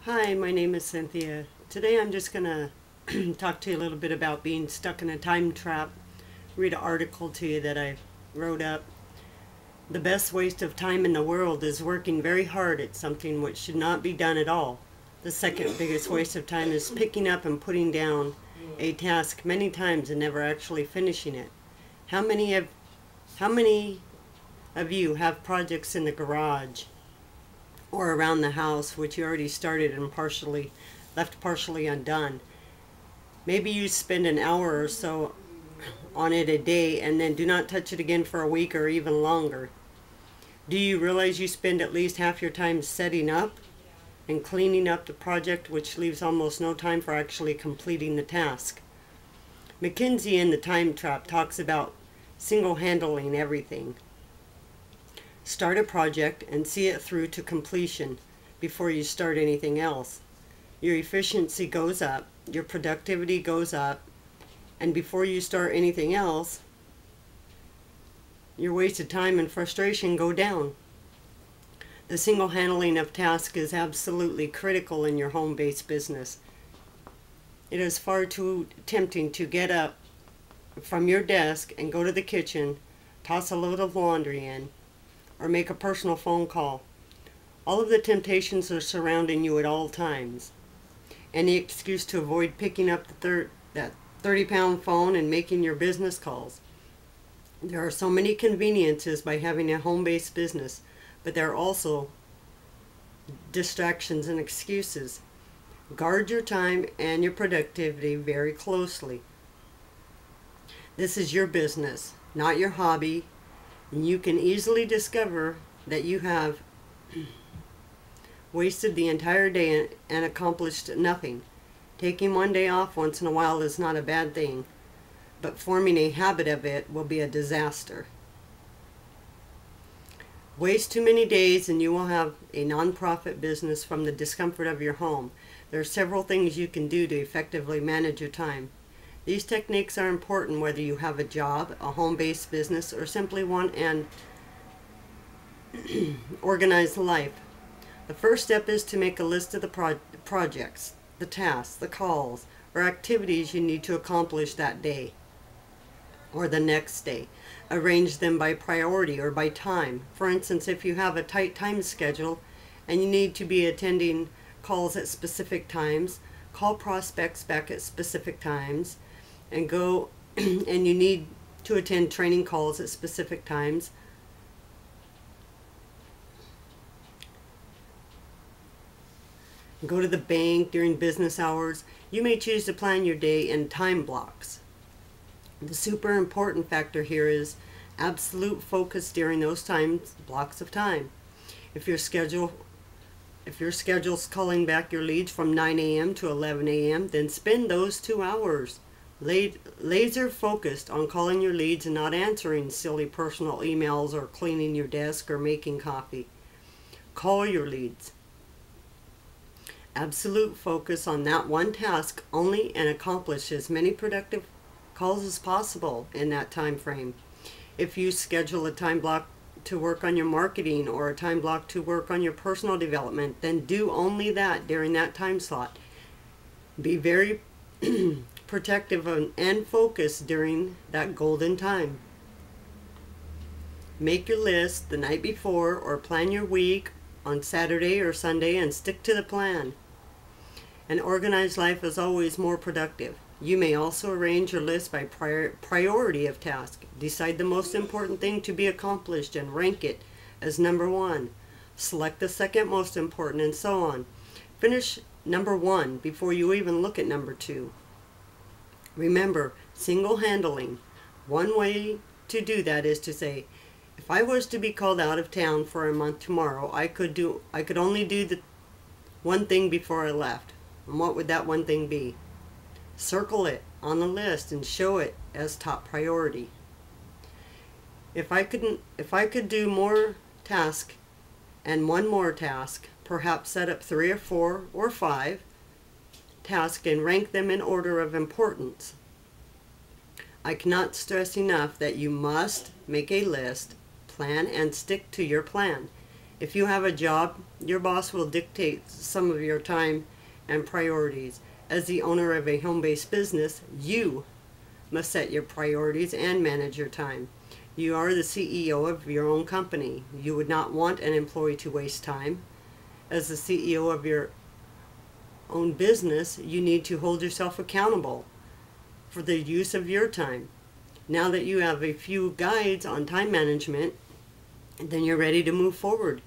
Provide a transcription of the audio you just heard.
Hi, my name is Cynthia. Today I'm just going to talk to you a little bit about being stuck in a time trap. Read an article to you that I wrote up. The best waste of time in the world is working very hard at something which should not be done at all. The second biggest waste of time is picking up and putting down a task many times and never actually finishing it. How many of you have projects in the garage or around the house which you already started and left partially undone? Maybe you spend an hour or so on it a day and then do not touch it again for a week or even longer. Do you realize you spend at least half your time setting up and cleaning up the project, which leaves almost no time for actually completing the task? McKinsey in The Time Trap talks about single-handling everything. Start a project and see it through to completion before you start anything else. Your efficiency goes up, your productivity goes up, and before you start anything else, your wasted time and frustration go down. The single handling of tasks is absolutely critical in your home-based business. It is far too tempting to get up from your desk and go to the kitchen, toss a load of laundry in, or make a personal phone call. All of the temptations are surrounding you at all times. Any excuse to avoid picking up that 30-pound phone and making your business calls. There are so many conveniences by having a home-based business, but there are also distractions and excuses. Guard your time and your productivity very closely. This is your business, not your hobby, and you can easily discover that you have wasted the entire day and accomplished nothing. Taking one day off once in a while is not a bad thing, but forming a habit of it will be a disaster. Waste too many days and you will have a non-profit business from the discomfort of your home. There are several things you can do to effectively manage your time. These techniques are important whether you have a job, a home-based business, or simply want an organized life. The first step is to make a list of the projects, the tasks, the calls, or activities you need to accomplish that day or the next day. Arrange them by priority or by time. For instance, if you have a tight time schedule and you need to be attending calls at specific times, call prospects back at specific times, and and you need to attend training calls at specific times. Go to the bank during business hours. You may choose to plan your day in time blocks. The super important factor here is absolute focus during those blocks of time. If your schedule's calling back your leads from 9 a.m. to 11 a.m., then spend those 2 hours laser focused on calling your leads and not answering silly personal emails or cleaning your desk or making coffee. Call your leads. Absolute focus on that one task only and accomplish as many productive calls as possible in that time frame. If you schedule a time block to work on your marketing or a time block to work on your personal development, then do only that during that time slot. Be very protective and focused during that golden time. Make your list the night before or plan your week on Saturday or Sunday and stick to the plan. An organized life is always more productive. You may also arrange your list by priority of task. Decide the most important thing to be accomplished and rank it as number 1. Select the second most important, and so on. Finish number 1 before you even look at number 2. Remember, single handling. One way to do that is to say, if I was to be called out of town for a month tomorrow, I could only do the one thing before I left. And what would that one thing be? Circle it on the list and show it as top priority. If I could do more task and one more task, perhaps set up 3 or 4 or 5 tasks and rank them in order of importance. I cannot stress enough that you must make a list, plan, and stick to your plan. If you have a job, your boss will dictate some of your time and priorities. As the owner of a home-based business, you must set your priorities and manage your time. You are the CEO of your own company. You would not want an employee to waste time. As the CEO of your own business, you need to hold yourself accountable for the use of your time. Now that you have a few guides on time management, then you're ready to move forward.